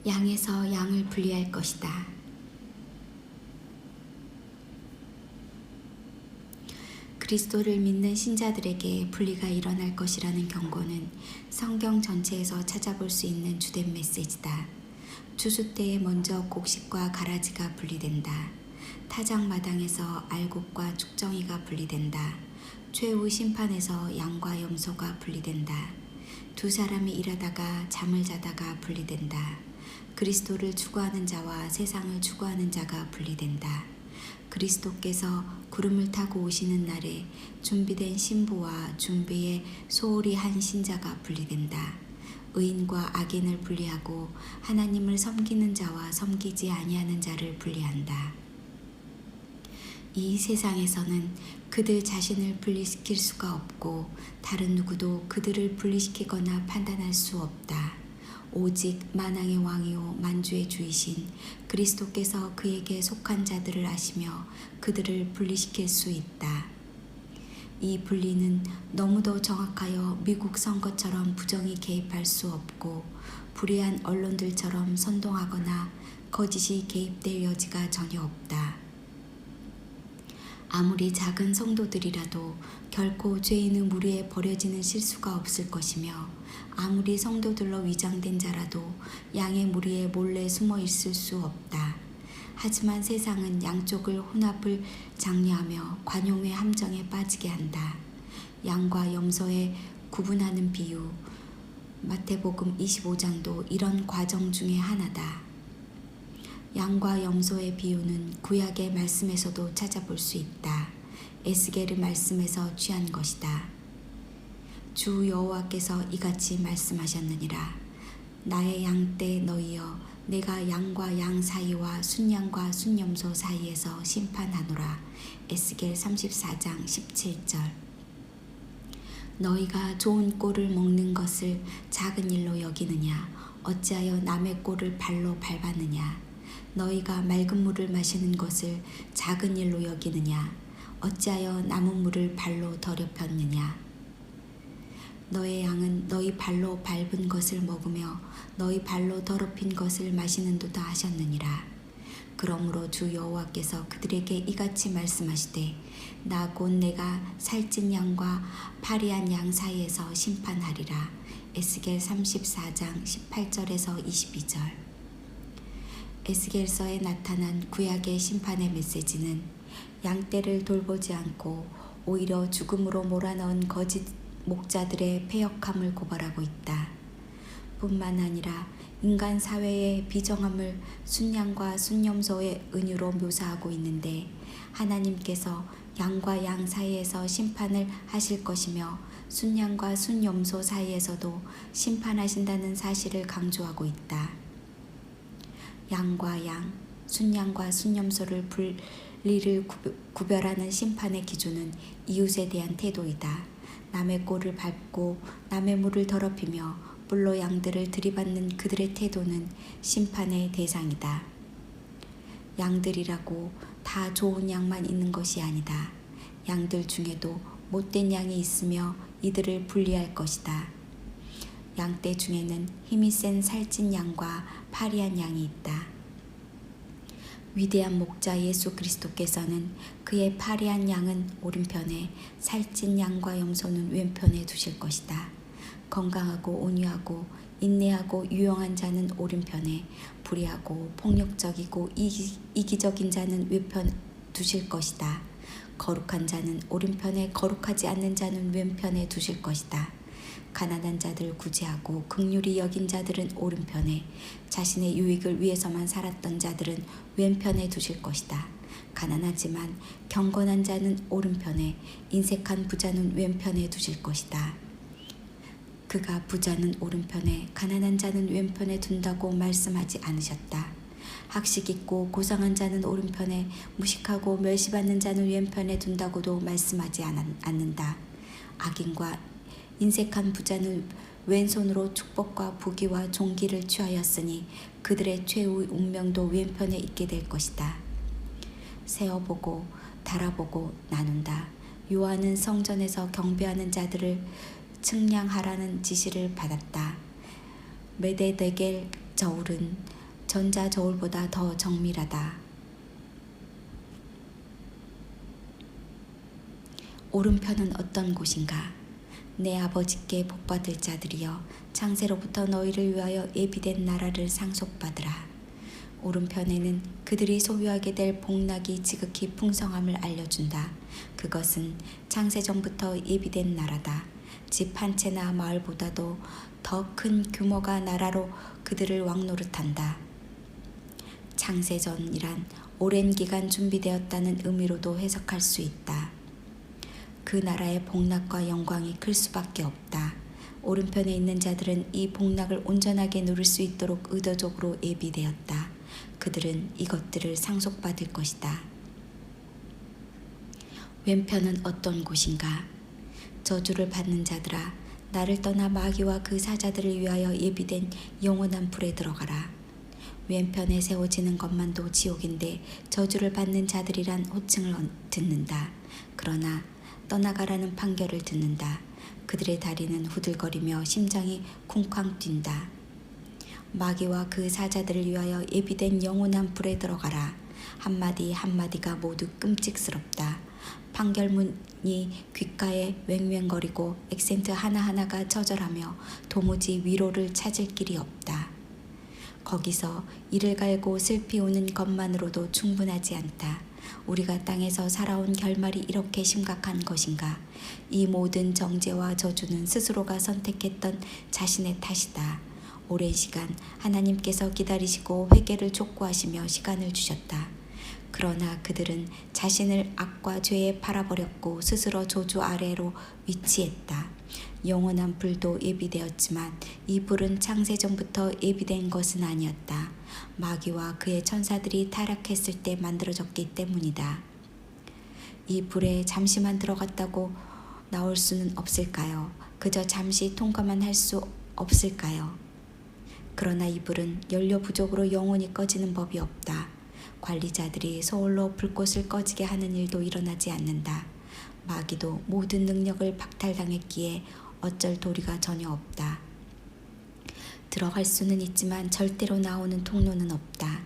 양에서 양을 분리할 것이다. 그리스도를 믿는 신자들에게 분리가 일어날 것이라는 경고는 성경 전체에서 찾아볼 수 있는 주된 메시지다. 추수 때에 먼저 곡식과 가라지가 분리된다. 타작마당에서 알곡과 축정이가 분리된다. 최후 심판에서 양과 염소가 분리된다. 두 사람이 일하다가 잠을 자다가 분리된다. 그리스도를 추구하는 자와 세상을 추구하는 자가 분리된다. 그리스도께서 구름을 타고 오시는 날에 준비된 신부와 준비에 소홀히 한 신자가 분리된다. 의인과 악인을 분리하고 하나님을 섬기는 자와 섬기지 아니하는 자를 분리한다. 이 세상에서는 그들 자신을 분리시킬 수가 없고 다른 누구도 그들을 분리시키거나 판단할 수 없다. 오직 만왕의 왕이요 만주의 주이신 그리스도께서 그에게 속한 자들을 아시며 그들을 분리시킬 수 있다. 이 분리는 너무도 정확하여 미국 선거처럼 부정이 개입할 수 없고 불의한 언론들처럼 선동하거나 거짓이 개입될 여지가 전혀 없다. 아무리 작은 성도들이라도 결코 죄인의 무리에 버려지는 실수가 없을 것이며 아무리 성도들로 위장된 자라도 양의 무리에 몰래 숨어 있을 수 없다. 하지만 세상은 양쪽을 혼합을 장려하며 관용의 함정에 빠지게 한다. 양과 염소에 구분하는 비유, 마태복음 25장도 이런 과정 중에 하나다. 양과 염소의 비유는 구약의 말씀에서도 찾아볼 수 있다. 에스겔의 말씀에서 취한 것이다. 주 여호와께서 이같이 말씀하셨느니라. 나의 양떼 너희여, 내가 양과 양 사이와 순양과 순염소 사이에서 심판하노라. 에스겔 34장 17절. 너희가 좋은 꼴을 먹는 것을 작은 일로 여기느냐? 어찌하여 남의 꼴을 발로 밟았느냐? 너희가 맑은 물을 마시는 것을 작은 일로 여기느냐? 어찌하여 남은 물을 발로 더럽혔느냐? 너의 양은 너희 발로 밟은 것을 먹으며 너희 발로 더럽힌 것을 마시는도다 하셨느니라. 그러므로 주 여호와께서 그들에게 이같이 말씀하시되 나 곧 내가 살찐 양과 파리한 양 사이에서 심판하리라. 에스겔 34장 18절에서 22절. 에스겔서에 나타난 구약의 심판의 메시지는 양떼를 돌보지 않고 오히려 죽음으로 몰아넣은 거짓 목자들의 패역함을 고발하고 있다. 뿐만 아니라 인간 사회의 비정함을 순양과 순염소의 은유로 묘사하고 있는데 하나님께서 양과 양 사이에서 심판을 하실 것이며 순양과 순염소 사이에서도 심판하신다는 사실을 강조하고 있다. 양과 양, 순양과 순염소를 분리를 구별하는 심판의 기준은 이웃에 대한 태도이다. 남의 꼴을 밟고 남의 물을 더럽히며 불로 양들을 들이받는 그들의 태도는 심판의 대상이다. 양들이라고 다 좋은 양만 있는 것이 아니다. 양들 중에도 못된 양이 있으며 이들을 분리할 것이다. 양떼 중에는 힘이 센 살찐 양과 파리한 양이 있다. 위대한 목자 예수 그리스도께서는 그의 파리한 양은 오른편에, 살찐 양과 염소는 왼편에 두실 것이다. 건강하고 온유하고 인내하고 유용한 자는 오른편에, 불의하고 폭력적이고 이기적인 자는 왼편 두실 것이다. 거룩한 자는 오른편에, 거룩하지 않는 자는 왼편에 두실 것이다. 가난한 자들을 구제하고 긍휼히 여긴 자들은 오른편에, 자신의 유익을 위해서만 살았던 자들은 왼편에 두실 것이다. 가난하지만 경건한 자는 오른편에, 인색한 부자는 왼편에 두실 것이다. 그가 부자는 오른편에, 가난한 자는 왼편에 둔다고 말씀하지 않으셨다. 학식 있고 고상한 자는 오른편에, 무식하고 멸시받는 자는 왼편에 둔다고도 말씀하지 않는다. 악인과 인색한 부자는 왼손으로 축복과 부귀와 존귀를 취하였으니 그들의 최후의 운명도 왼편에 있게 될 것이다. 세어보고 달아보고 나눈다. 요한은 성전에서 경배하는 자들을 측량하라는 지시를 받았다. 메데데겔 저울은 전자 저울보다 더 정밀하다. 오른편은 어떤 곳인가? 내 아버지께 복받을 자들이여, 창세로부터 너희를 위하여 예비된 나라를 상속받으라. 오른편에는 그들이 소유하게 될 복락이 지극히 풍성함을 알려준다. 그것은 창세전부터 예비된 나라다. 집 한 채나 마을보다도 더 큰 규모가 나라로 그들을 왕노릇한다. 창세전이란 오랜 기간 준비되었다는 의미로도 해석할 수 있다. 그 나라의 복락과 영광이 클 수밖에 없다. 오른편에 있는 자들은 이 복락을 온전하게 누릴 수 있도록 의도적으로 예비되었다. 그들은 이것들을 상속받을 것이다. 왼편은 어떤 곳인가? 저주를 받는 자들아, 나를 떠나 마귀와 그 사자들을 위하여 예비된 영원한 불에 들어가라. 왼편에 세워지는 것만도 지옥인데 저주를 받는 자들이란 호칭을 듣는다. 그러나 떠나가라는 판결을 듣는다. 그들의 다리는 후들거리며 심장이 쿵쾅 뛴다. 마귀와 그 사자들을 위하여 예비된 영원한 불에 들어가라. 한마디 한마디가 모두 끔찍스럽다. 판결문이 귓가에 왱왱거리고 액센트 하나하나가 처절하며 도무지 위로를 찾을 길이 없다. 거기서 이를 갈고 슬피 우는 것만으로도 충분하지 않다. 우리가 땅에서 살아온 결말이 이렇게 심각한 것인가? 이 모든 정죄와 저주는 스스로가 선택했던 자신의 탓이다. 오랜 시간 하나님께서 기다리시고 회개를 촉구하시며 시간을 주셨다. 그러나 그들은 자신을 악과 죄에 팔아버렸고 스스로 저주 아래로 위치했다. 영원한 불도 예비되었지만 이 불은 창세전부터 예비된 것은 아니었다. 마귀와 그의 천사들이 타락했을 때 만들어졌기 때문이다. 이 불에 잠시만 들어갔다고 나올 수는 없을까요? 그저 잠시 통과만 할 수 없을까요? 그러나 이 불은 연료 부족으로 영원히 꺼지는 법이 없다. 관리자들이 서울로 불꽃을 꺼지게 하는 일도 일어나지 않는다. 마귀도 모든 능력을 박탈당했기에 어쩔 도리가 전혀 없다. 들어갈 수는 있지만 절대로 나오는 통로는 없다.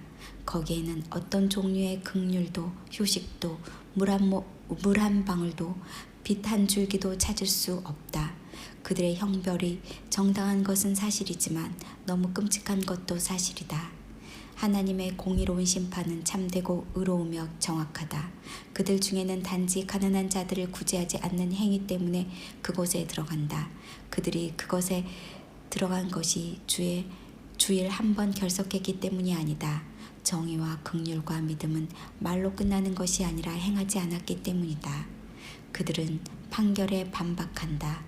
거기에는 어떤 종류의 긍휼도 휴식도 물 한 방울도 빛 한 줄기도 찾을 수 없다. 그들의 형벌이 정당한 것은 사실이지만 너무 끔찍한 것도 사실이다. 하나님의 공의로운 심판은 참되고 의로우며 정확하다. 그들 중에는 단지 가난한 자들을 구제하지 않는 행위 때문에 그곳에 들어간다. 그들이 그것에 들어간 것이 주일 한 번 결석했기 때문이 아니다. 정의와 긍휼과 믿음은 말로 끝나는 것이 아니라 행하지 않았기 때문이다. 그들은 판결에 반박한다.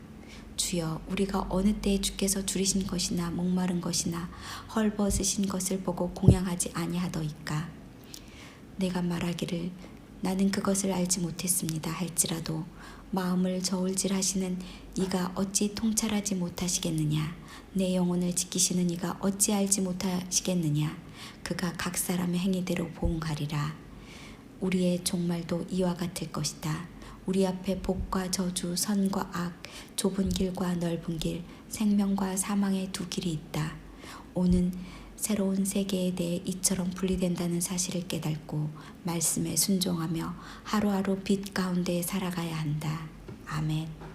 주여, 우리가 어느 때에 주께서 줄이신 것이나 목마른 것이나 헐벗으신 것을 보고 공양하지 아니하더이까. 내가 말하기를 나는 그것을 알지 못했습니다 할지라도 마음을 저울질하시는 이가 어찌 통찰하지 못하시겠느냐. 내 영혼을 지키시는 이가 어찌 알지 못하시겠느냐. 그가 각 사람의 행위대로 보응하리라. 우리의 종말도 이와 같을 것이다. 우리 앞에 복과 저주, 선과 악, 좁은 길과 넓은 길, 생명과 사망의 두 길이 있다. 오는 새로운 세계에 대해 이처럼 분리된다는 사실을 깨닫고 말씀에 순종하며 하루하루 빛 가운데 살아가야 한다. 아멘.